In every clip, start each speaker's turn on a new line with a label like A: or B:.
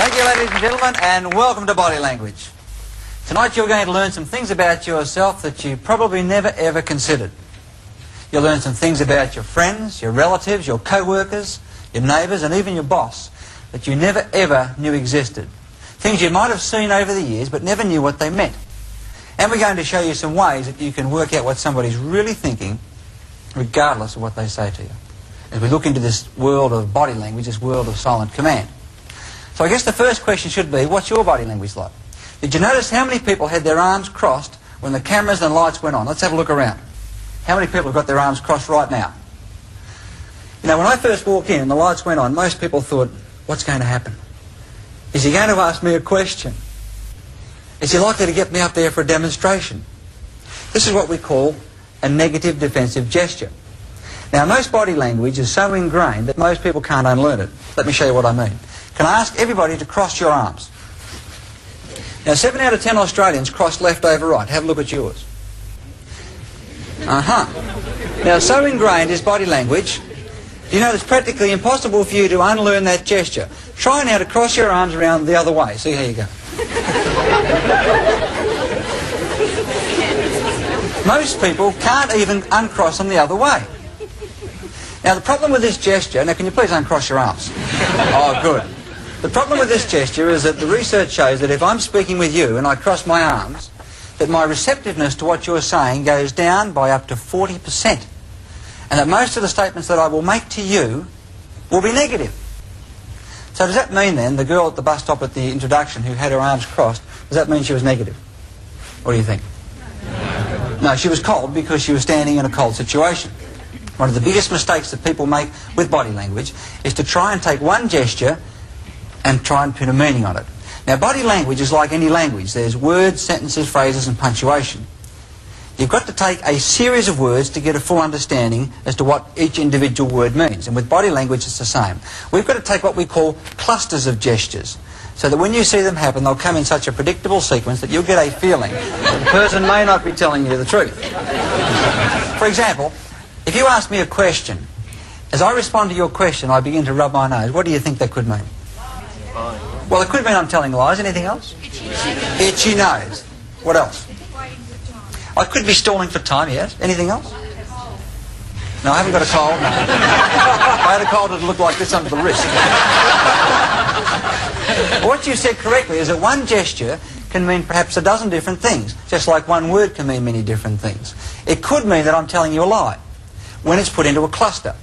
A: Thank you, ladies and gentlemen, and welcome to Body Language. Tonight you're going to learn some things about yourself that you probably never ever considered. You'll learn some things about your friends, your relatives, your co-workers, your neighbours, and even your boss that you never ever knew existed. Things you might have seen over the years but never knew what they meant. And we're going to show you some ways that you can work out what somebody's really thinking regardless of what they say to you, as we look into this world of body language, this world of silent command. So I guess the first question should be, what's your body language like? Did you notice how many people had their arms crossed when the cameras and lights went on? Let's have a look around. How many people have got their arms crossed right now? You know, when I first walked in and the lights went on, most people thought, what's going to happen? Is he going to ask me a question? Is he likely to get me up there for a demonstration? This is what we call a negative defensive gesture. Now, most body language is so ingrained that most people can't unlearn it. Let me show you what I mean. Can I ask everybody to cross your arms? Now, 7 out of 10 Australians cross left over right. Have a look at yours. Now, so ingrained is body language, you know it's practically impossible for you to unlearn that gesture. Try now to cross your arms around the other way. See how you go. Most people can't even uncross them the other way. Now, the problem with this gesture... Now, can you please uncross your arms? Oh, good. The problem with this gesture is that the research shows that if I'm speaking with you and I cross my arms, that my receptiveness to what you're saying goes down by up to 40%. And that most of the statements that I will make to you will be negative. So does that mean then, the girl at the bus stop at the introduction who had her arms crossed, does that mean she was negative? What do you think? No, she was cold because she was standing in a cold situation. One of the biggest mistakes that people make with body language is to try and take one gesture and try and put a meaning on it. Now, body language is like any language. There's words, sentences, phrases, and punctuation. You've got to take a series of words to get a full understanding as to what each individual word means. And with body language, it's the same. We've got to take what we call clusters of gestures, so that when you see them happen, they'll come in such a predictable sequence that you'll get a feeling that the person may not be telling you the truth. For example, if you ask me a question, as I respond to your question, I begin to rub my nose. What do you think that could mean? Well, it could mean I'm telling lies. Anything else? Itchy nose. What else? I could be stalling for time, yes. Anything else? No, I haven't got a cold. No. If I had a cold, it'd look like this under the wrist. What you said correctly is that one gesture can mean perhaps a dozen different things, just like one word can mean many different things. It could mean that I'm telling you a lie when it's put into a cluster.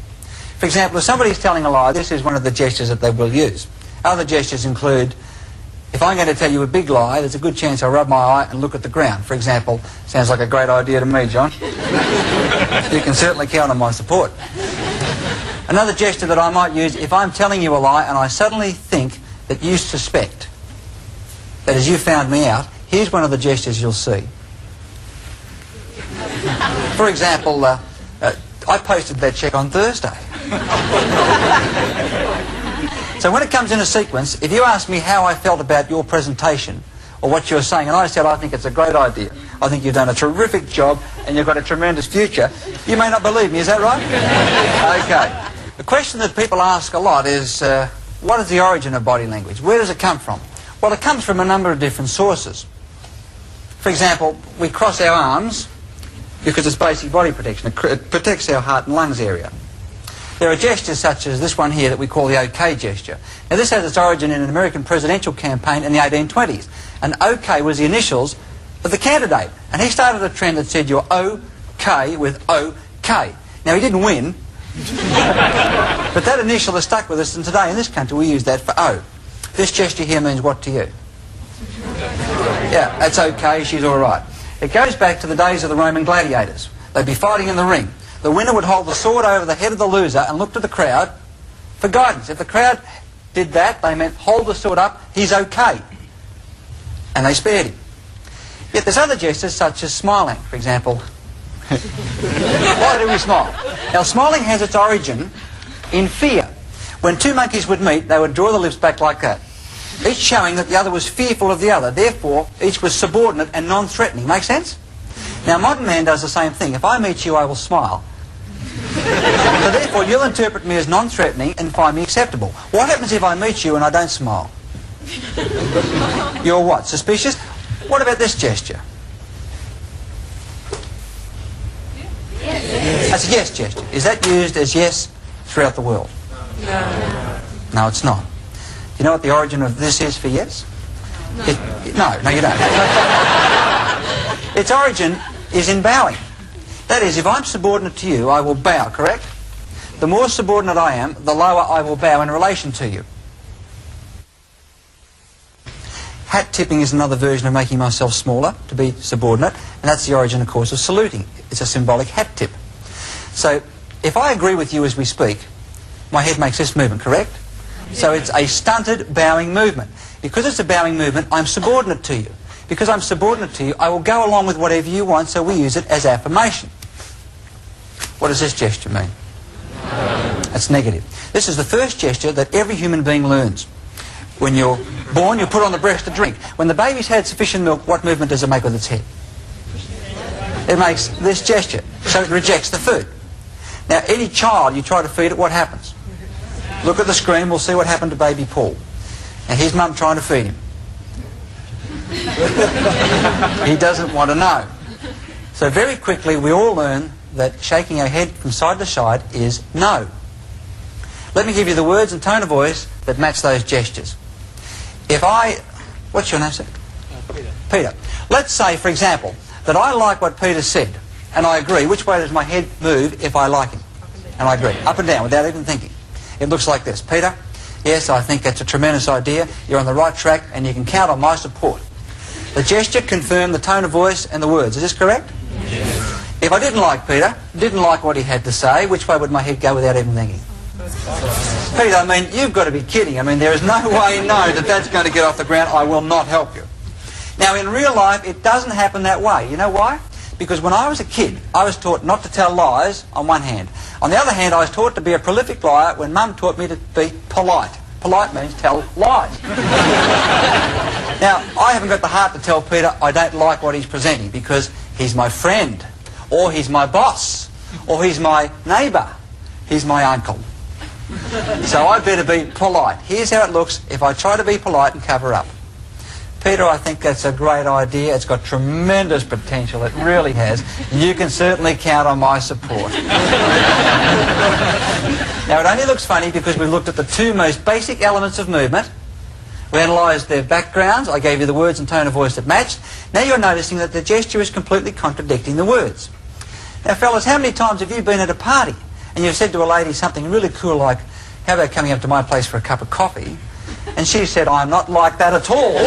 A: For example, if somebody's telling a lie, this is one of the gestures that they will use. Other gestures include, if I'm going to tell you a big lie, there's a good chance I'll rub my eye and look at the ground. For example, sounds like a great idea to me, John. You can certainly count on my support. Another gesture that I might use, if I'm telling you a lie and I suddenly think that you suspect that as you found me out, here's one of the gestures you'll see. For example, I posted that check on Thursday. So when it comes in a sequence, if you ask me how I felt about your presentation or what you're saying, and I said I think it's a great idea, I think you've done a terrific job and you've got a tremendous future, you may not believe me, is that right? Okay. The question that people ask a lot is, what is the origin of body language? Where does it come from? Well, it comes from a number of different sources. For example, we cross our arms because it's basic body protection. It protects our heart and lungs area. There are gestures such as this one here that we call the OK gesture. Now, this has its origin in an American presidential campaign in the 1820s. And OK was the initials of the candidate. And he started a trend that said you're OK with OK. Now, he didn't win, but that initial has stuck with us, and today in this country we use that for O. This gesture here means what to you? Yeah, that's OK, she's all right. It goes back to the days of the Roman gladiators. They'd be fighting in the ring. The winner would hold the sword over the head of the loser and look to the crowd for guidance. If the crowd did that, they meant hold the sword up, he's okay. And they spared him. Yet there's other gestures such as smiling, for example. Why do we smile? Now, smiling has its origin in fear. When two monkeys would meet, they would draw the lips back like that, each showing that the other was fearful of the other. Therefore, each was subordinate and non-threatening. Make sense? Now, modern man does the same thing. If I meet you, I will smile. So therefore, you'll interpret me as non-threatening and find me acceptable. What happens if I meet you and I don't smile? You're what? Suspicious? What about this gesture? Yes. That's a yes gesture. Is that used as yes throughout the world? No. No, it's not. You know what the origin of this is for yes? No. No, you don't. Its origin is in bowing. That is, if I'm subordinate to you, I will bow, correct? The more subordinate I am, the lower I will bow in relation to you. Hat tipping is another version of making myself smaller to be subordinate, and that's the origin, of course, of saluting. It's a symbolic hat tip. So, if I agree with you as we speak, my head makes this movement, correct? So it's a stunted bowing movement. Because it's a bowing movement, I'm subordinate to you. Because I'm subordinate to you, I will go along with whatever you want, so we use it as affirmation. What does this gesture mean? That's negative. This is the first gesture that every human being learns. When you're born, you put on the breast to drink. When the baby's had sufficient milk, what movement does it make with its head? It makes this gesture, so it rejects the food. Now, any child, you try to feed it, what happens? Look at the screen, we'll see what happened to baby Paul. Now, here's mum trying to feed him. He doesn't want to know. So very quickly, we all learn that shaking our head from side to side is no. Let me give you the words and tone of voice that match those gestures. If I... What's your name, sir?
B: Peter.
A: Peter. Let's say, for example, that I like what Peter said, and I agree. Which way does my head move if I like him? And I agree. Up and down, without even thinking. It looks like this. Peter, yes, I think that's a tremendous idea. You're on the right track, and you can count on my support. The gesture confirmed the tone of voice and the words. Is this correct?
B: Yes.
A: If I didn't like Peter, didn't like what he had to say, which way would my head go without even thinking? Peter, I mean, you've got to be kidding. I mean, there is no way in no that that's going to get off the ground. I will not help you. Now, in real life, it doesn't happen that way. You know why? Because when I was a kid, I was taught not to tell lies on one hand. On the other hand, I was taught to be a prolific liar when Mum taught me to be polite. Polite means tell lies. Now, I haven't got the heart to tell Peter I don't like what he's presenting because he's my friend, or he's my boss, or he's my neighbour, he's my uncle. So I better be polite. Here's how it looks if I try to be polite and cover up. Peter, I think that's a great idea. It's got tremendous potential. It really has. You can certainly count on my support. Now, it only looks funny because we looked at the two most basic elements of movement. We analysed their backgrounds. I gave you the words and tone of voice that matched. Now you're noticing that the gesture is completely contradicting the words. Now, fellas, how many times have you been at a party and you've said to a lady something really cool like, how about coming up to my place for a cup of coffee? And she said, I'm not like that at all.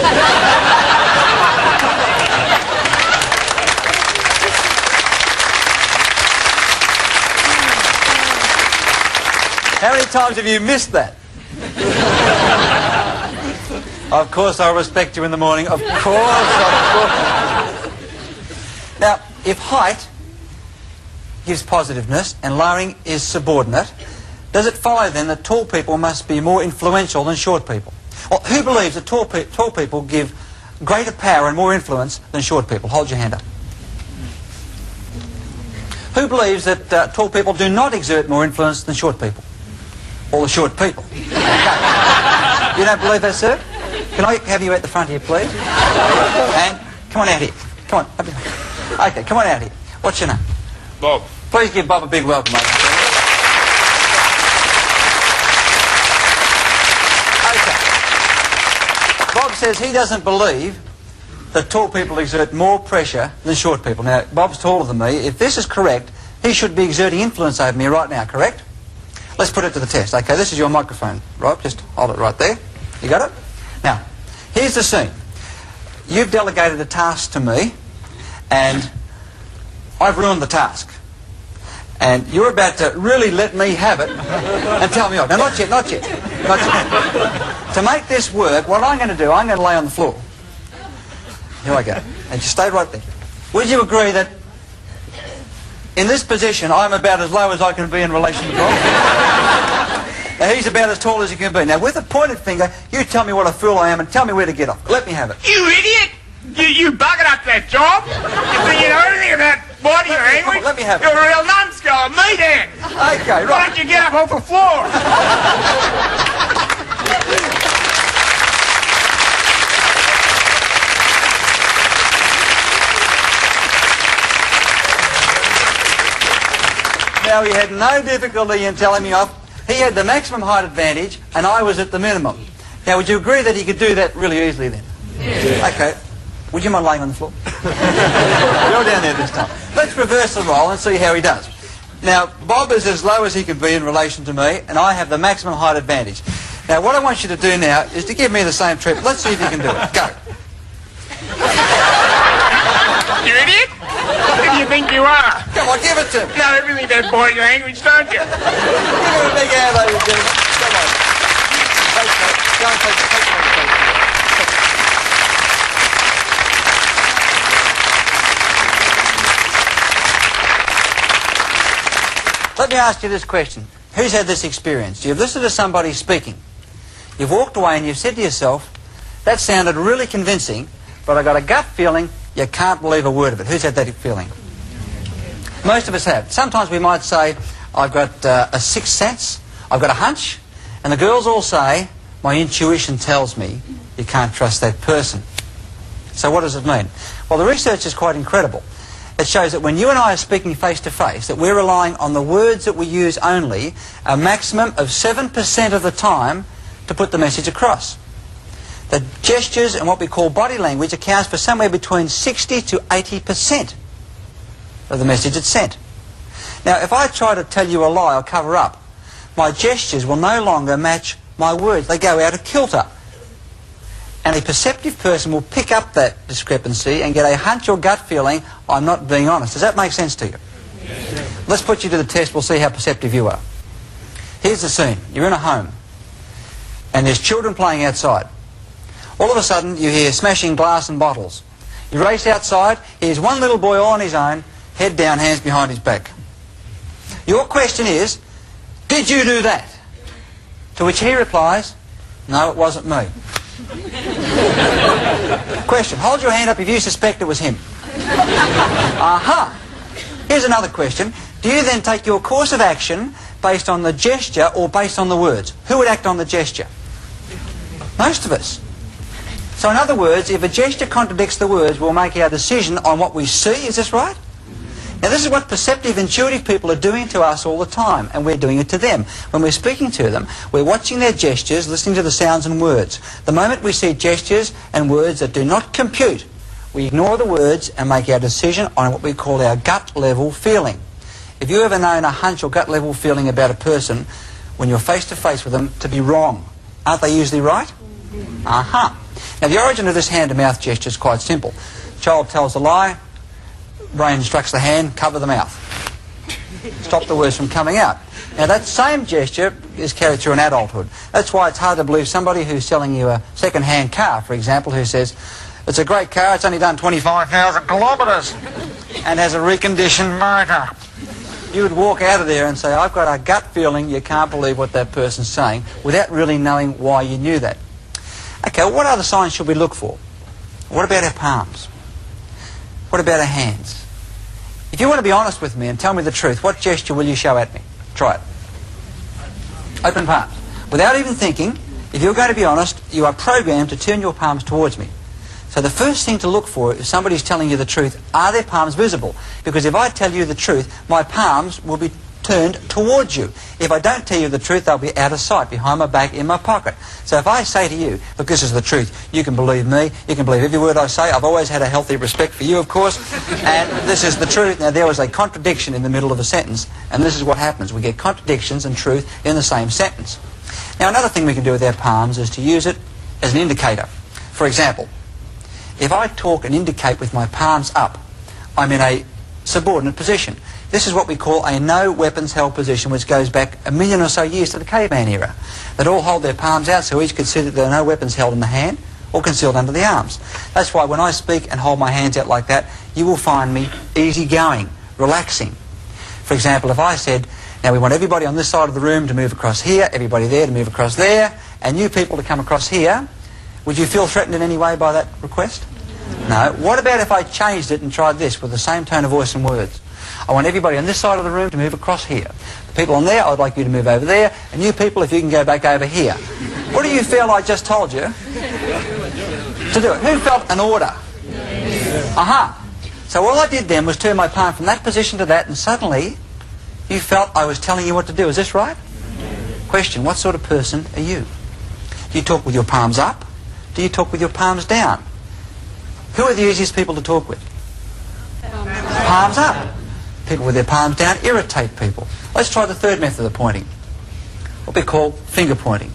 A: How many times have you missed that? Of course I'll respect you in the morning. Of course. Now, if height gives positiveness and lowering is subordinate, does it follow then that tall people must be more influential than short people? Well, who believes that tall people give greater power and more influence than short people? Hold your hand up. Who believes that tall people do not exert more influence than short people? All the short people. Okay. You don't believe that, sir? Can I have you at the front here, please? And come on out here. Come on. Okay, come on out here. What's your name?
B: Bob.
A: Please give Bob a big welcome, ladies and gentlemen. Bob says he doesn't believe that tall people exert more pressure than short people. Now, Bob's taller than me. If this is correct, he should be exerting influence over me right now, correct? Let's put it to the test. Okay, this is your microphone, Rob. Just hold it right there. You got it? Now, here's the scene. You've delegated a task to me, and I've ruined the task. And you're about to really let me have it and tell me off. Now, not yet, not yet, not yet. To make this work, what I'm going to do, I'm going to lay on the floor. Here I go. And just stay right there. Would you agree that in this position, I'm about as low as I can be in relation to Bob? Now, he's about as tall as he can be. Now, with a pointed finger, you tell me what a fool I am and tell me where to get off. Let me have it.
C: You idiot! You buggered up that job! You know everything about body language?
A: Let me have it.
C: You're a real numbskull, me then!
A: Okay, right.
C: Why don't you get up off the floor?
A: So he had no difficulty in telling me off. He had the maximum height advantage, and I was at the minimum. Now, would you agree that he could do that really easily then? Yeah. Okay. Would you mind laying on the floor? You're down there this time. Let's reverse the role and see how he does. Now, Bob is as low as he can be in relation to me, and I have the maximum height advantage. Now, what I want you to do now is to give me the same treatment. Let's see if you can do it. Go.
C: You idiot! Who do you think you are?
A: Come on, give it to me.
C: You know everything about body language, don't you?
A: Give him a big hand, ladies and gentlemen. Come on. Go and take the Let me ask you this question. Who's had this experience? You've listened to somebody speaking. You've walked away and you've said to yourself, that sounded really convincing, but I got a gut feeling you can't believe a word of it. Who's had that feeling? Most of us have. Sometimes we might say, I've got a sixth sense, I've got a hunch, and the girls all say, my intuition tells me you can't trust that person. So what does it mean? Well, the research is quite incredible. It shows that when you and I are speaking face to face, that we're relying on the words that we use only a maximum of 7% of the time to put the message across. The gestures and what we call body language accounts for somewhere between 60 to 80% of the message it's sent. Now, if I try to tell you a lie or cover up, my gestures will no longer match my words. They go out of kilter. And a perceptive person will pick up that discrepancy and get a hunch or gut feeling, I'm not being honest. Does that make sense to you? Yes. Let's put you to the test. We'll see how perceptive you are. Here's the scene. You're in a home. And there's children playing outside. All of a sudden, you hear smashing glass and bottles. You race outside. Here's one little boy all on his own, head down, hands behind his back. Your question is, did you do that? To which he replies, no, it wasn't me. Question, hold your hand up if you suspect it was him. Aha! Here's another question. Do you then take your course of action based on the gesture or based on the words? Who would act on the gesture? Most of us. So in other words, if a gesture contradicts the words, we'll make our decision on what we see. Is this right? Now this is what perceptive, intuitive people are doing to us all the time, and we're doing it to them. When we're speaking to them, we're watching their gestures, listening to the sounds and words. The moment we see gestures and words that do not compute, we ignore the words and make our decision on what we call our gut level feeling. If you ever known a hunch or gut level feeling about a person, when you're face to face with them, to be wrong, aren't they usually right? Aha. Now the origin of this hand to mouth gesture is quite simple. Child tells a lie, brain instructs the hand, cover the mouth. Stop the words from coming out. Now that same gesture is carried through in adulthood. That's why it's hard to believe somebody who's selling you a second-hand car, for example, who says, it's a great car, it's only done 25,000 kilometres and has a reconditioned motor. You would walk out of there and say, I've got a gut feeling you can't believe what that person's saying, without really knowing why you knew that. Okay, well, what other signs should we look for? What about our palms? What about our hands? If you want to be honest with me and tell me the truth, what gesture will you show at me? Try it. Open palms. Without even thinking, if you're going to be honest, you are programmed to turn your palms towards me. So the first thing to look for, if somebody's telling you the truth, are their palms visible? Because if I tell you the truth, my palms will be turned towards you. If I don't tell you the truth, they'll be out of sight, behind my back, in my pocket. So if I say to you, look, this is the truth, you can believe me, you can believe every word I say. I've always had a healthy respect for you, of course, and this is the truth. Now, there was a contradiction in the middle of a sentence, and this is what happens. We get contradictions and truth in the same sentence. Now, another thing we can do with our palms is to use it as an indicator. For example, if I talk and indicate with my palms up, I'm in a subordinate position. This is what we call a no weapons held position, which goes back 1 million or so years to the caveman era. They'd all hold their palms out, so each could see that there are no weapons held in the hand or concealed under the arms. That's why when I speak and hold my hands out like that, you will find me easygoing, relaxing. For example, if I said, now we want everybody on this side of the room to move across here, everybody there to move across there, and you people to come across here, would you feel threatened in any way by that request? No. What about if I changed it and tried this with the same tone of voice and words? I want everybody on this side of the room to move across here. The people on there, I'd like you to move over there. And you people, if you can go back over here. What do you feel I just told you to do it? Who felt an order? Aha. So all I did then was turn my palm from that position to that, and suddenly You felt I was telling you what to do. Is this right? Question, what sort of person are you? Do you talk with your palms up? Do you talk with your palms down? Who are the easiest people to talk with? Palms up. People with their palms down irritate people. Let's try the third method of pointing, what we call finger pointing.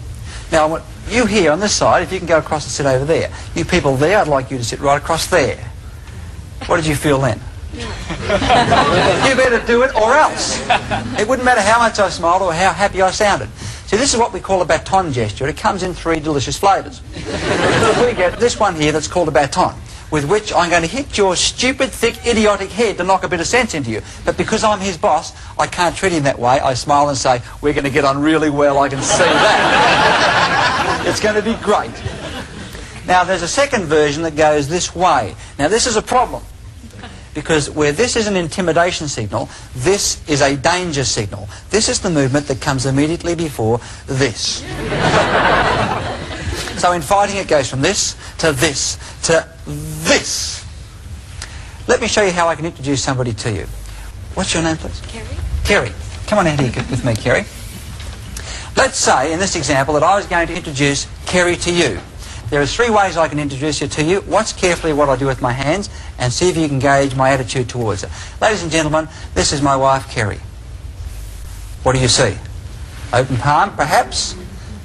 A: Now, what you here on this side, if you can go across and sit over there. You people there, I'd like you to sit right across there. What did you feel then? You better do it or else. It wouldn't matter how much I smiled or how happy I sounded. See, this is what we call a baton gesture. It comes in 3 delicious flavours. We get this one here that's called a baton, with which I'm going to hit your stupid, thick, idiotic head to knock a bit of sense into you. But because I'm his boss, I can't treat him that way. I smile and say, we're going to get on really well, I can see that. It's going to be great. Now, there's a second version that goes this way. Now, this is a problem, because where this is an intimidation signal, this is a danger signal. This is the movement that comes immediately before this. So in fighting, it goes from this to this to this. Let me show you how I can introduce somebody to you. What's your name, please?
D: Kerry.
A: Kerry. Come on out here with me, Kerry. Let's say, in this example, that I was going to introduce Kerry to you. There are 3 ways I can introduce you to you. Watch carefully what I do with my hands and see if you can gauge my attitude towards her. Ladies and gentlemen, this is my wife, Kerry. What do you see? Open palm, perhaps?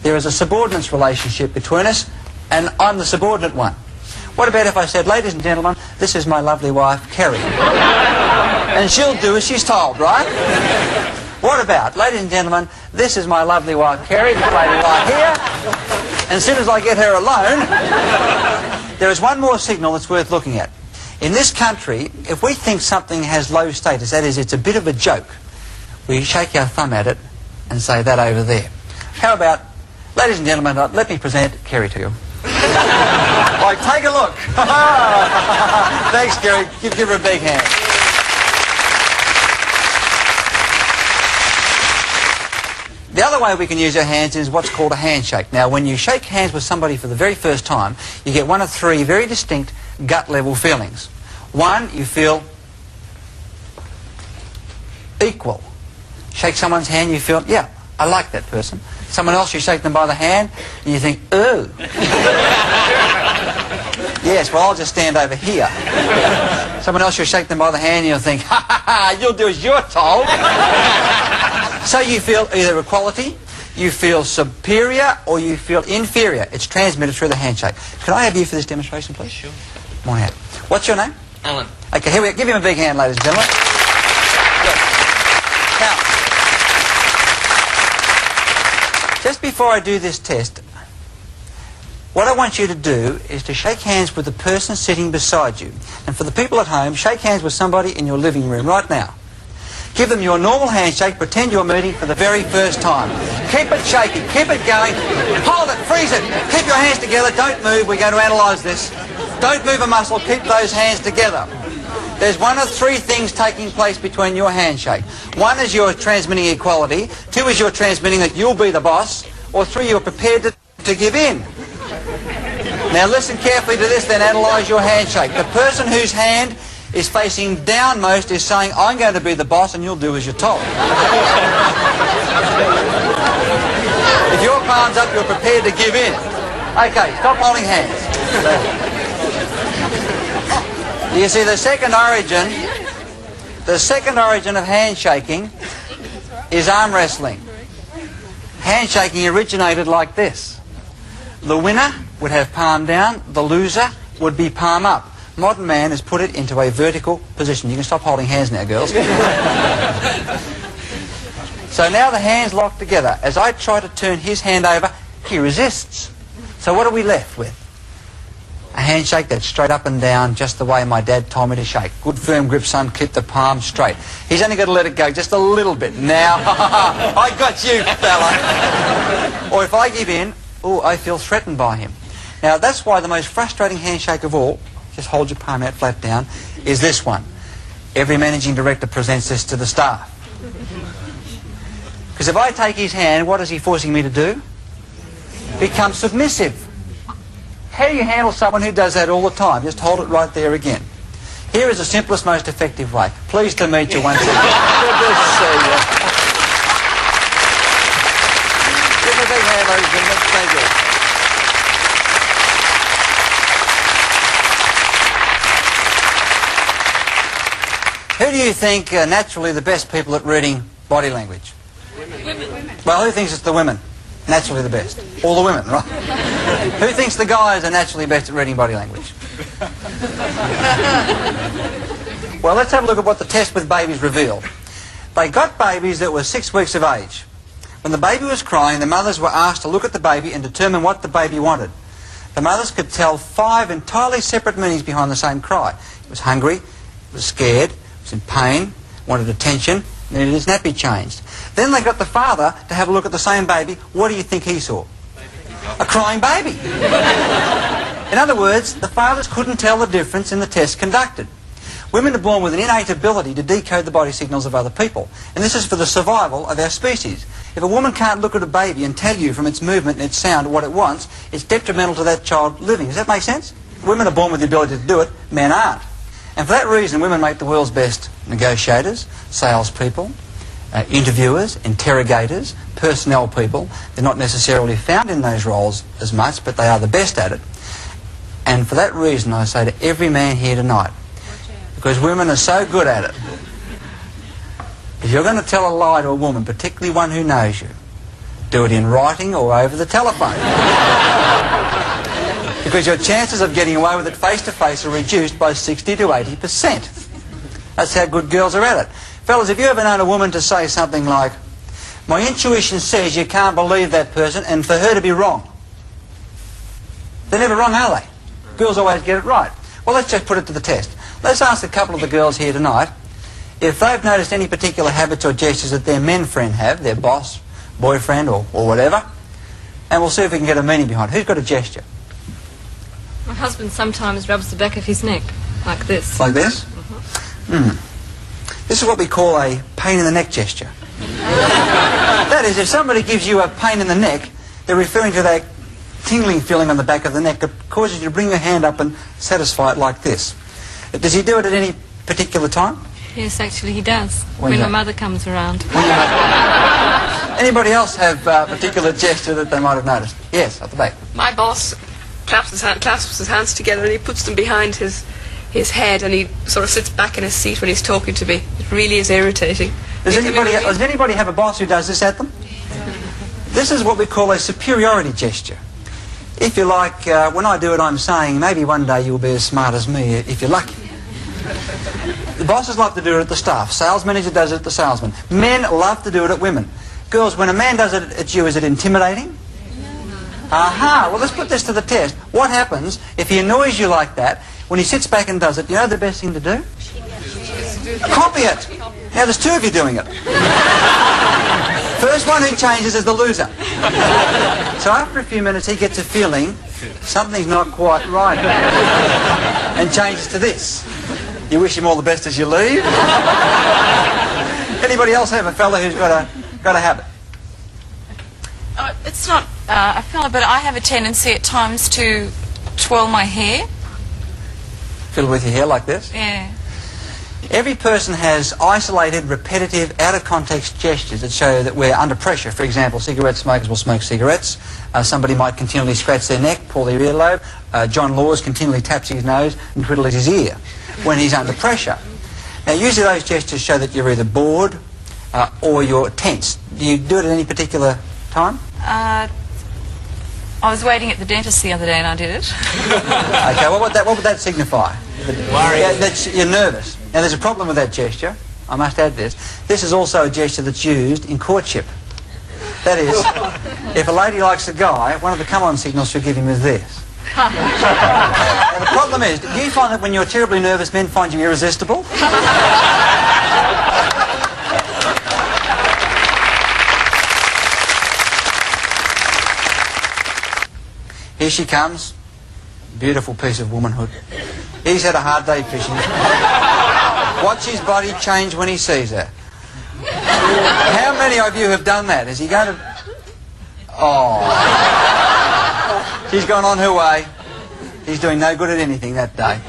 A: There is a subordinates relationship between us, and I'm the subordinate one. What about if I said, ladies and gentlemen, this is my lovely wife, Kerry? And she'll do as she's told, right? What about, ladies and gentlemen, this is my lovely wife, Kerry, this lady right here. And as soon as I get her alone, there is one more signal that's worth looking at. In this country, if we think something has low status, that is, it's a bit of a joke, we shake our thumb at it and say, that over there. How about, ladies and gentlemen, let me present Kerry to you. Like, take a look. Thanks, Kerry. Give her a big hand. The other way we can use our hands is what's called a handshake. Now, when you shake hands with somebody for the very first time, you get one of 3 very distinct gut-level feelings. One, you feel equal. Shake someone's hand, you feel, yeah, I like that person. Someone else, you shake them by the hand, and you think, ooh. Yes, well, I'll just stand over here. Someone else, you shake them by the hand, and you'll think, ha ha ha, you'll do as you're told. So you feel either equality, you feel superior, or you feel inferior. It's transmitted through the handshake. Can I have you for this demonstration, please?
D: Sure.
A: Come on out. What's your name?
D: Alan.
A: Okay, here we go. Give him a big hand, ladies and gentlemen. Good. Now, just before I do this test, what I want you to do is to shake hands with the person sitting beside you. And for the people at home, shake hands with somebody in your living room right now. Give them your normal handshake. Pretend you're meeting for the very first time. Keep it shaking. Keep it going. Hold it. Freeze it. Keep your hands together. Don't move. We're going to analyse this. Don't move a muscle. Keep those hands together. There's one of 3 things taking place between your handshake. 1 is you're transmitting equality. 2 is you're transmitting that you'll be the boss. Or 3, you're prepared to give in. Now listen carefully to this, then analyse your handshake. The person whose hand is facing downmost is saying, I'm going to be the boss and you'll do as you're told. If your palm's up, you're prepared to give in. Okay, stop holding hands. You see, the second origin of handshaking is arm wrestling. Handshaking originated like this. The winner would have palm down, the loser would be palm up. Modern man has put it into a vertical position. You can stop holding hands now, girls. So now the hands lock together. As I try to turn his hand over, he resists. So what are we left with? A handshake that's straight up and down, just the way my dad told me to shake. Good firm grip, son, keep the palm straight. He's only got to let it go just a little bit. Now, I got you, fella. Or if I give in, oh, I feel threatened by him. Now, that's why the most frustrating handshake of all, just hold your palm out flat down, is this one. Every managing director presents this to the staff. Because if I take his hand, what is he forcing me to do? Become submissive. How do you handle someone who does that all the time? Just hold it right there again. Here is the simplest, most effective way. Pleased to meet you once again. Good to see you. ladies and gentlemen. Thank you. Who do you think are naturally the best people at reading body language? Women. Well, who thinks it's the women? Naturally the best. All the women, right? Who thinks the guys are naturally best at reading body language? Well, let's have a look at what the test with babies revealed. They got babies that were 6 weeks of age. When the baby was crying, the mothers were asked to look at the baby and determine what the baby wanted. The mothers could tell 5 entirely separate meanings behind the same cry. It was hungry, it was scared, it was in pain, wanted attention, needed his nappy changed. Then they got the father to have a look at the same baby. What do you think he saw? A crying baby. In other words, the fathers couldn't tell the difference in the test conducted. Women are born with an innate ability to decode the body signals of other people, and this is for the survival of our species. If a woman can't look at a baby and tell you from its movement and its sound what it wants, it's detrimental to that child living. Does that make sense? Women are born with the ability to do it, men aren't. And for that reason, women make the world's best negotiators, salespeople, interviewers, interrogators, personnel people. They're not necessarily found in those roles as much, but they are the best at it. And for that reason, I say to every man here tonight, because women are so good at it, if you're going to tell a lie to a woman, particularly one who knows you, do it in writing or over the telephone. Because your chances of getting away with it face to face are reduced by 60 to 80%. That's how good girls are at it. Fellas, have you ever known a woman to say something like, "My intuition says you can't believe that person," and for her to be wrong? They're never wrong, are they? Girls always get it right. Well, let's just put it to the test. Let's ask a couple of the girls here tonight if they've noticed any particular habits or gestures that their men friend have, their boss, boyfriend, or whatever, and we'll see if we can get a meaning behind it. Who's got a gesture?
D: My husband sometimes rubs the back of his neck, like this.
A: Like this? This is what we call a pain in the neck gesture. That is, if somebody gives you a pain in the neck, they're referring to that tingling feeling on the back of the neck that causes you to bring your hand up and satisfy it like this. Does he do it at any particular time?
D: Yes, actually he does. When my mother comes around.
A: Anybody else have a particular gesture that they might have noticed? Yes, at the back.
E: My boss clasps his hands together and he puts them behind his head, and he sort of sits back in his seat when he's talking to me. It really is irritating.
A: Does anybody have a boss who does this at them? This is what we call a superiority gesture. If you like, when I do it, I'm saying, maybe one day you'll be as smart as me if you're lucky. The bosses love to do it at the staff. Sales manager does it at the salesman. Men love to do it at women. Girls, when a man does it at you, is it intimidating? Aha! Well, let's put this to the test. What happens if he annoys you like that? When he sits back and does it, you know the best thing to do? Copy it. Now, there's 2 of you doing it. First one who changes is the loser. So after a few minutes, he gets a feeling something's not quite right and changes to this. You wish him all the best as you leave. Anybody else have a fella who's got a habit?
F: It's not a fella, but I have a tendency at times to twirl my hair.
A: Fiddle with your hair like this?
F: Yeah.
A: Every person has isolated, repetitive, out-of-context gestures that show that we're under pressure. For example, cigarette smokers will smoke cigarettes. Somebody might continually scratch their neck, pull their earlobe. John Laws continually taps his nose and twiddles his ear when he's under pressure. Now, usually those gestures show that you're either bored or you're tense. Do you do it at any particular time?
F: I was waiting at the dentist the other day and I did it.
A: Okay, what would that signify? That you're nervous. Now, there's a problem with that gesture. I must add this. This is also a gesture that's used in courtship. That is, if a lady likes a guy, one of the come-on signals she'll give him is this. Now, the problem is, do you find that when you're terribly nervous, men find you irresistible? Here she comes. Beautiful piece of womanhood. He's had a hard day fishing. Watch his body change when he sees her. How many of you have done that? Is he going to... Oh. She's gone on her way. He's doing no good at anything that day.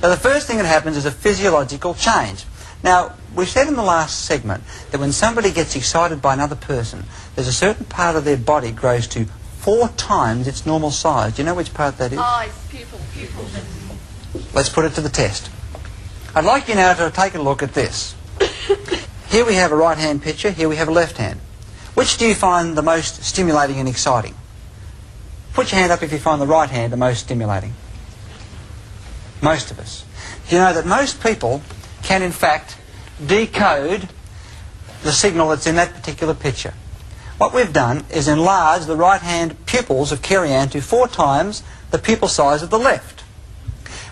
A: So the first thing that happens is a physiological change. Now, we said in the last segment that when somebody gets excited by another person, there's a certain part of their body grows to 4 times its normal size. Do you know which part that is?
E: Eyes, pupil.
A: Let's put it to the test. I'd like you now to take a look at this. Here we have a right-hand picture, here we have a left hand. Which do you find the most stimulating and exciting? Put your hand up if you find the right hand the most stimulating. Most of us. Do you know that most people can in fact decode the signal that's in that particular picture? What we've done is enlarge the right-hand pupils of Kerry-Ann to 4 times the pupil size of the left.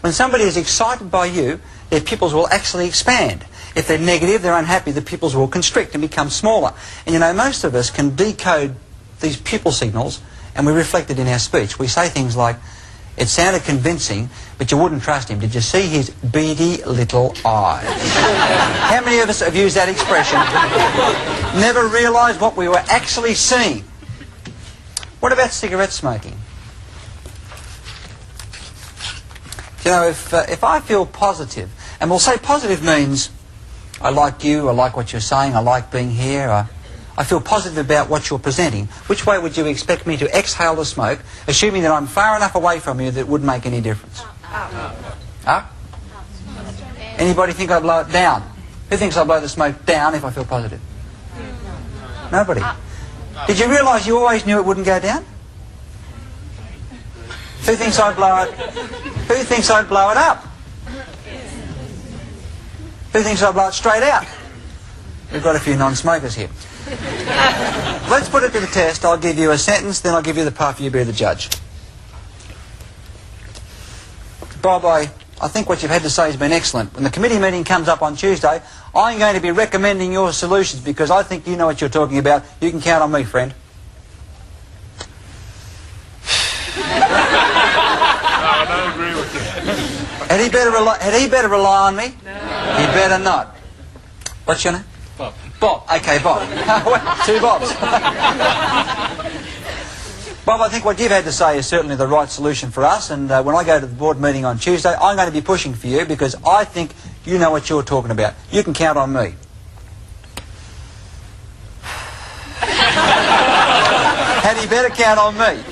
A: When somebody is excited by you, their pupils will actually expand. If they're negative, they're unhappy, the pupils will constrict and become smaller. And you know, most of us can decode these pupil signals and we reflect it in our speech. We say things like, it sounded convincing, but you wouldn't trust him. Did you see his beady little eyes? How many of us have used that expression? Never realised what we were actually seeing. What about cigarette smoking? You know, if I feel positive, and we'll say positive means I like you, I like what you're saying, I like being here, I feel positive about what you're presenting. Which way would you expect me to exhale the smoke, assuming that I'm far enough away from you that it wouldn't make any difference? Up. Anybody think I blow it down? Who thinks I blow the smoke down if I feel positive? Nobody. Did you realise you always knew it wouldn't go down? Who thinks I'd blow it? Who thinks I'd blow it up? Who thinks I'd blow it straight out? We've got a few non-smokers here. Let's put it to the test. I'll give you a sentence, then I'll give you the puff, you be the judge. Bob, I think what you've had to say has been excellent. When the committee meeting comes up on Tuesday, I'm going to be recommending your solutions because I think you know what you're talking about. You can count on me, friend.
B: I don't agree with you.
A: Had he better rely on me? No. He better not. What's your name?
B: Bob.
A: Bob. Okay, Bob. 2 Bobs. Bob, I think what you've had to say is certainly the right solution for us, and when I go to the board meeting on Tuesday, I'm going to be pushing for you because I think you know what you're talking about. You can count on me. Had he better count on me?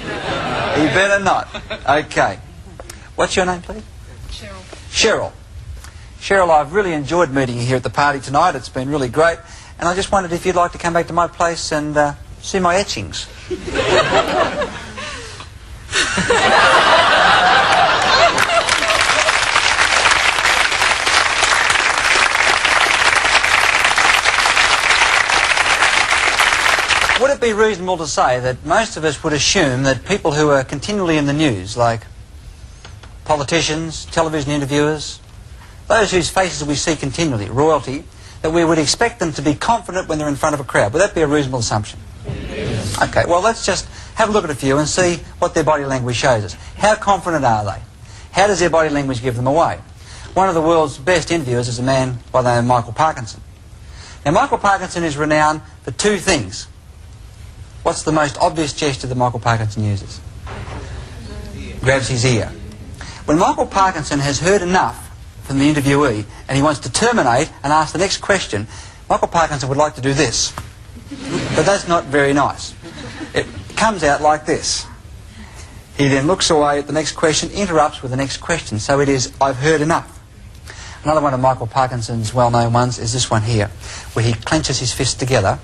A: He better not. Okay. What's your name, please? Cheryl. Cheryl, I've really enjoyed meeting you here at the party tonight. It's been really great. And I just wondered if you'd like to come back to my place and see my etchings. Would it be reasonable to say that most of us would assume that people who are continually in the news, like politicians, television interviewers, those whose faces we see continually, royalty, that we would expect them to be confident when they're in front of a crowd? Would that be a reasonable assumption? Yes. Okay, well, let's just have a look at a few and see what their body language shows us. How confident are they? How does their body language give them away? One of the world's best interviewers is a man by the name of Michael Parkinson. Now, Michael Parkinson is renowned for 2 things. What's the most obvious gesture that Michael Parkinson uses? Grabs his ear. When Michael Parkinson has heard enough from the interviewee and he wants to terminate and ask the next question, Michael Parkinson would like to do this. But that's not very nice. It comes out like this. He then looks away at the next question, interrupts with the next question. So it is, I've heard enough. Another one of Michael Parkinson's well-known ones is this one here, where he clenches his fists together.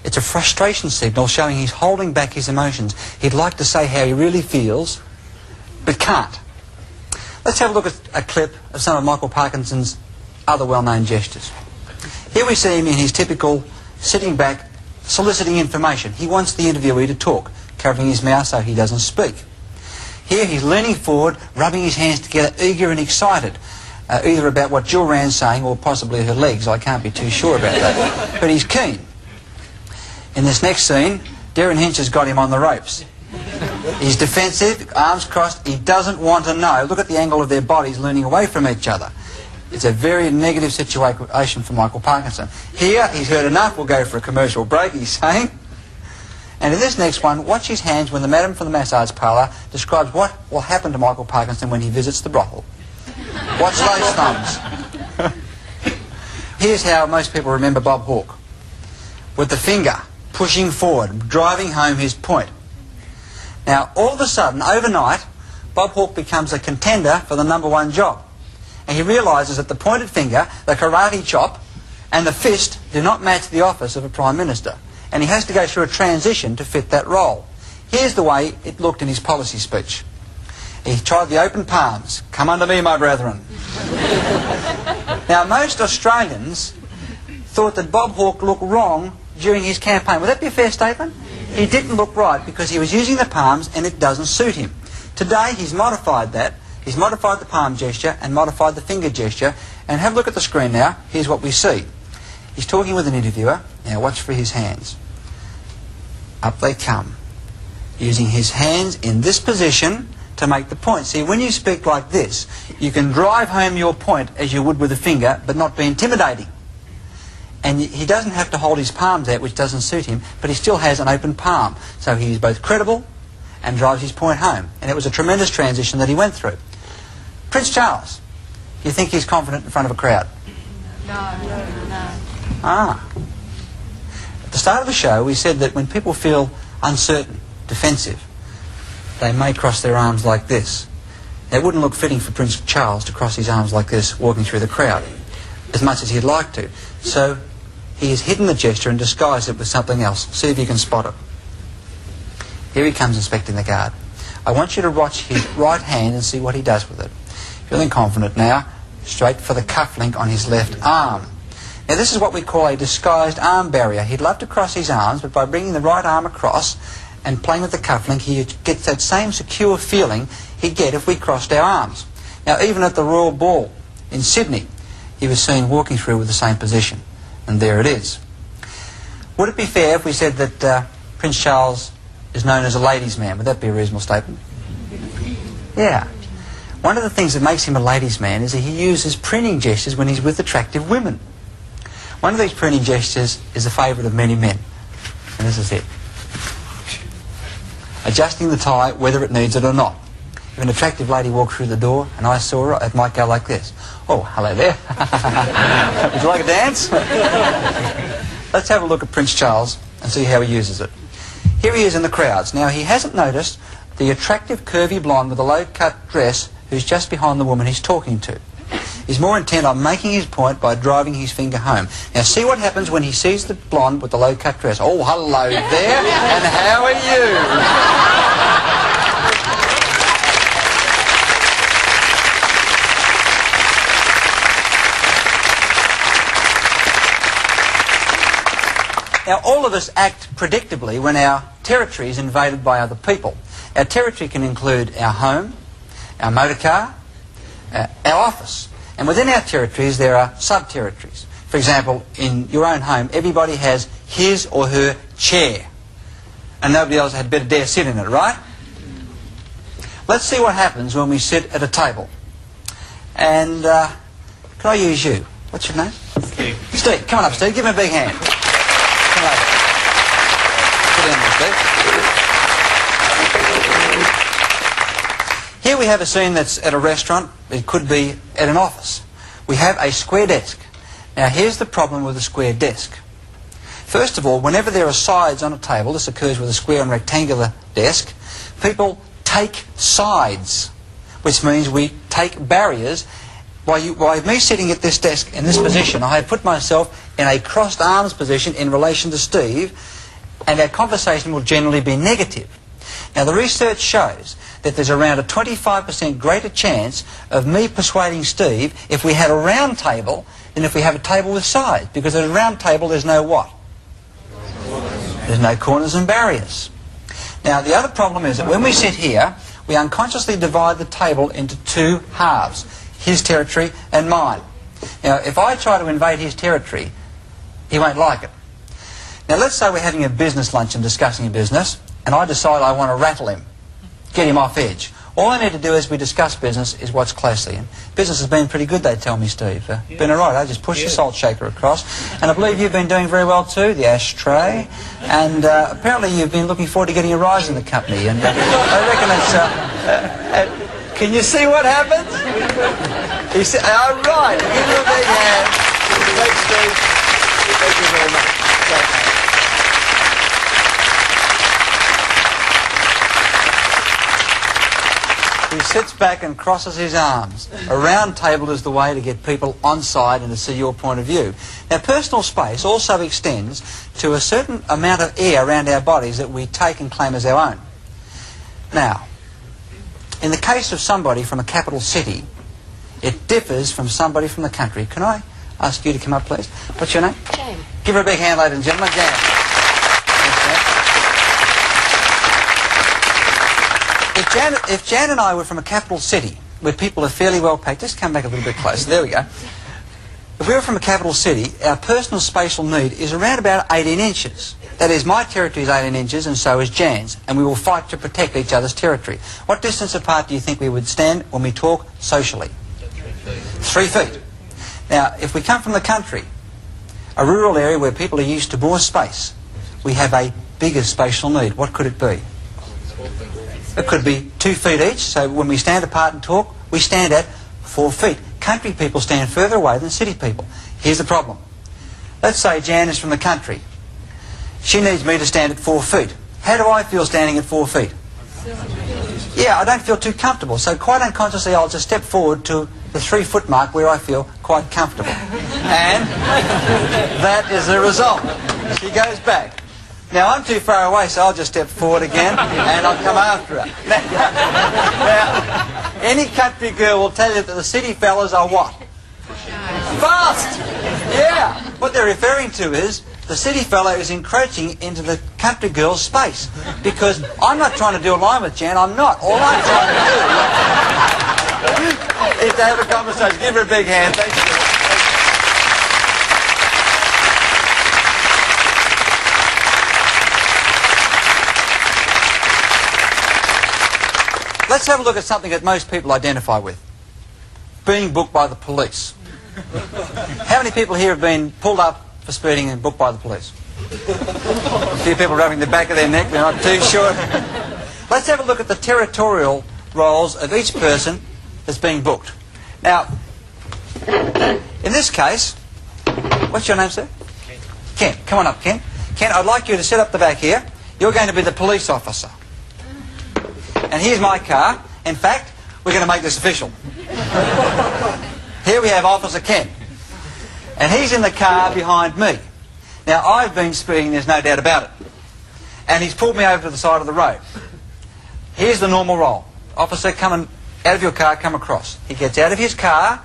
A: It's a frustration signal showing he's holding back his emotions. He'd like to say how he really feels, but can't. Let's have a look at a clip of some of Michael Parkinson's other well-known gestures. Here we see him in his typical sitting back, soliciting information. He wants the interviewee to talk, covering his mouth so he doesn't speak. Here he's leaning forward, rubbing his hands together, eager and excited, either about what Jill Rand's saying or possibly her legs. I can't be too sure about that. But he's keen. In this next scene, Darren Hinch has got him on the ropes. He's defensive, arms crossed, he doesn't want to know. Look at the angle of their bodies leaning away from each other. It's a very negative situation for Michael Parkinson. Here, he's heard enough, we'll go for a commercial break, he's saying. And in this next one, watch his hands when the madam from the massage parlour describes what will happen to Michael Parkinson when he visits the brothel. Watch those thumbs. here's how most people remember Bob Hawke. With the finger pushing forward, driving home his point. Now, all of a sudden, overnight, Bob Hawke becomes a contender for the #1 job. And he realises that the pointed finger, the karate chop, and the fist do not match the office of a Prime Minister. And he has to go through a transition to fit that role. Here's the way it looked in his policy speech. He tried the open palms. Come unto me, my brethren. Now, most Australians thought that Bob Hawke looked wrong during his campaign. Would that be a fair statement? He didn't look right because he was using the palms and it doesn't suit him. Today, he's modified that. He's modified the palm gesture and modified the finger gesture. And have a look at the screen now. Here's what we see. He's talking with an interviewer. Now, watch for his hands. Up they come. Using his hands in this position to make the point. See, when you speak like this, you can drive home your point as you would with a finger, but not be intimidating. And he doesn't have to hold his palms out, which doesn't suit him, but he still has an open palm. So he's both credible and drives his point home. And it was a tremendous transition that he went through. Prince Charles, do you think he's confident in front of a crowd?
F: No.
A: Ah. At the start of the show, we said that when people feel uncertain, defensive, they may cross their arms like this. It wouldn't look fitting for Prince Charles to cross his arms like this walking through the crowd, as much as he'd like to. So he has hidden the gesture and disguised it with something else. See if you can spot it. Here he comes inspecting the guard. I want you to watch his right hand and see what he does with it. Feeling confident now, straight for the cufflink on his left arm. Now this is what we call a disguised arm barrier. He'd love to cross his arms, but by bringing the right arm across and playing with the cufflink, he gets that same secure feeling he'd get if we crossed our arms. Now, even at the Royal Ball in Sydney, he was seen walking through with the same position. And there it is. Would it be fair if we said that Prince Charles is known as a ladies' man? Would that be a reasonable statement? Yeah. One of the things that makes him a ladies' man is that he uses printing gestures when he's with attractive women. One of these printing gestures is a favourite of many men. And this is it. Adjusting the tie whether it needs it or not. If an attractive lady walked through the door and I saw her, it might go like this. Oh, hello there. Would you like a dance? Let's have a look at Prince Charles and see how he uses it. Here he is in the crowds. Now, he hasn't noticed the attractive curvy blonde with a low-cut dress who's just behind the woman he's talking to. He's more intent on making his point by driving his finger home. Now, see what happens when he sees the blonde with the low-cut dress. Oh, hello there, and how are you? Now, all of us act predictably when our territory is invaded by other people. Our territory can include our home, our motor car, our office. And within our territories, there are sub-territories. For example, in your own home, everybody has his or her chair. And nobody else had better dare sit in it, right? Let's see what happens when we sit at a table. And can I use you? What's your name?
B: Steve.
A: Steve. Come on up, Steve. Give me a big hand. Come over. Sit down there, Steve. Here we have a scene that's at a restaurant. It could be at an office. We have a square desk. Now, here's the problem with a square desk. First of all, whenever there are sides on a table, this occurs with a square and rectangular desk, people take sides, which means we take barriers. By me sitting at this desk in this position, I have put myself in a crossed arms position in relation to Steve, and our conversation will generally be negative. Now, the research shows that there's around a 25% greater chance of me persuading Steve if we had a round table than if we have a table with sides, because at a round table there's no what? There's no corners and barriers. Now, the other problem is that when we sit here, we unconsciously divide the table into two halves, his territory and mine. Now, if I try to invade his territory, he won't like it. Now, let's say we're having a business lunch and discussing a business, and I decide I want to rattle him, get him off edge. All I need to do as we discuss business is watch closely. And business has been pretty good, they tell me, Steve. Been all right. I just push the salt shaker across. And I believe you've been doing very well too, the ashtray. And apparently you've been looking forward to getting a rise in the company. And I reckon it's... can you see what happens? You see, oh, right. Give him a big hand. Thanks, Steve. Thank you very much. He sits back and crosses his arms. A round table is the way to get people on side and to see your point of view. Now, personal space also extends to a certain amount of air around our bodies that we take and claim as our own. Now, in the case of somebody from a capital city, it differs from somebody from the country. Can I ask you to come up, please? What's your name?
D: Jane.
A: Give her a big hand, ladies and gentlemen. Jan. If Jan and I were from a capital city where people are fairly well packed, just come back a little bit closer. There we go. If we were from a capital city, our personal spatial need is around about 18 inches. That is, my territory is 18 inches and so is Jan's, and we will fight to protect each other's territory. What distance apart do you think we would stand when we talk socially? 3 feet. Now, if we come from the country, a rural area where people are used to more space, we have a bigger spatial need. What could it be? It could be 2 feet each, so when we stand apart and talk, we stand at 4 feet. Country people stand further away than city people. Here's the problem. Let's say Jan is from the country. She needs me to stand at 4 feet. How do I feel standing at 4 feet? Yeah, I don't feel too comfortable, so quite unconsciously I'll just step forward to the 3 foot mark where I feel quite comfortable. And that is the result. She goes back. Now, I'm too far away, so I'll just step forward again and I'll come after her. Now, any country girl will tell you that the city fellas are what? Fast! Yeah! What they're referring to is the city fella is encroaching into the country girl's space. Because I'm not trying to do a line with Jan, I'm not. All I'm trying to do is to have a conversation. Give her a big hand. Thank you. Let's have a look at something that most people identify with. Being booked by the police. How many people here have been pulled up for speeding and booked by the police? A few people rubbing the back of their neck, they're not too sure. Let's have a look at the territorial roles of each person that's being booked. Now, in this case, what's your name, sir? Ken. Come on up, Ken. Ken, I'd like you to sit up the back here. You're going to be the police officer. And here's my car. In fact, we're going to make this official. Here we have Officer Ken. And he's in the car behind me. Now, I've been speeding, there's no doubt about it. And he's pulled me over to the side of the road. Here's the normal role. Officer, come out of your car, come across. He gets out of his car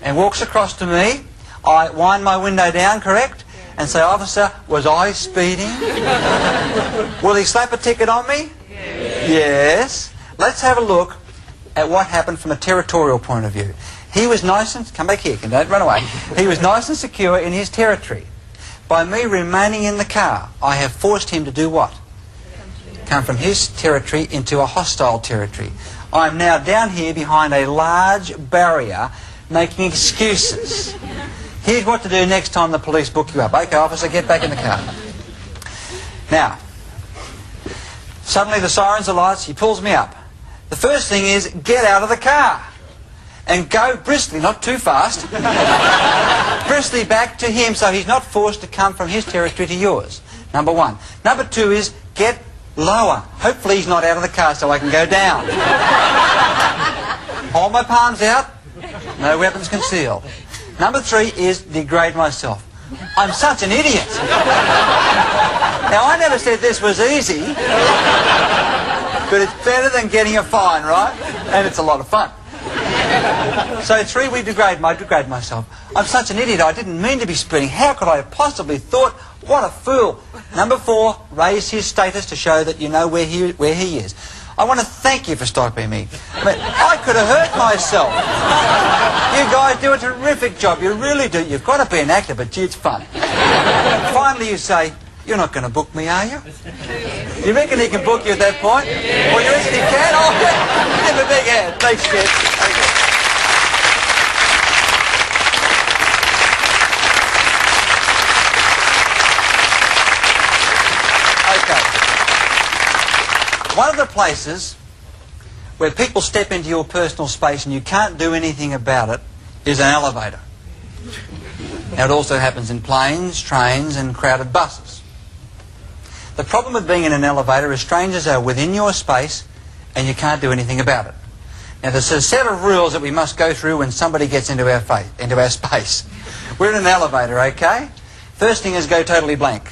A: and walks across to me. I wind my window down, correct? And say, Officer, was I speeding? Will he slap a ticket on me? Yes. Let's have a look at what happened from a territorial point of view. He was nice and... Come back here, don't run away. He was nice and secure in his territory. By me remaining in the car, I have forced him to do what? Come from his territory into a hostile territory. I'm now down here behind a large barrier making excuses. Here's what to do next time the police book you up. Okay, officer, get back in the car. Now, suddenly the sirens are lights, he pulls me up. The first thing is, get out of the car. And go briskly, not too fast, briskly back to him so he's not forced to come from his territory to yours. Number one. Number two is, get lower. Hopefully he's not out of the car so I can go down. Hold my palms out, no weapons concealed. Number three is, degrade myself. I'm such an idiot. Now, I never said this was easy, but it's better than getting a fine, right? And it's a lot of fun. So three, we degrade myself. I'm such an idiot, I didn't mean to be speeding. How could I have possibly thought? What a fool. Number four, raise his status to show that you know where he is. I want to thank you for stopping me. I mean, I could have hurt myself. You guys do a terrific job, you really do. You've got to be an actor, but gee, it's fun. Finally you say, you're not going to book me, are you? You reckon he can book you at that point? Well, you reckon he can? Oh, give him a big hand. Thanks, kid. Thank you. Okay. One of the places where people step into your personal space and you can't do anything about it is an elevator. And it also happens in planes, trains and crowded buses. The problem with being in an elevator is strangers are within your space and you can't do anything about it. Now there's a set of rules that we must go through when somebody gets into our space. We're in an elevator, okay? First thing is go totally blank.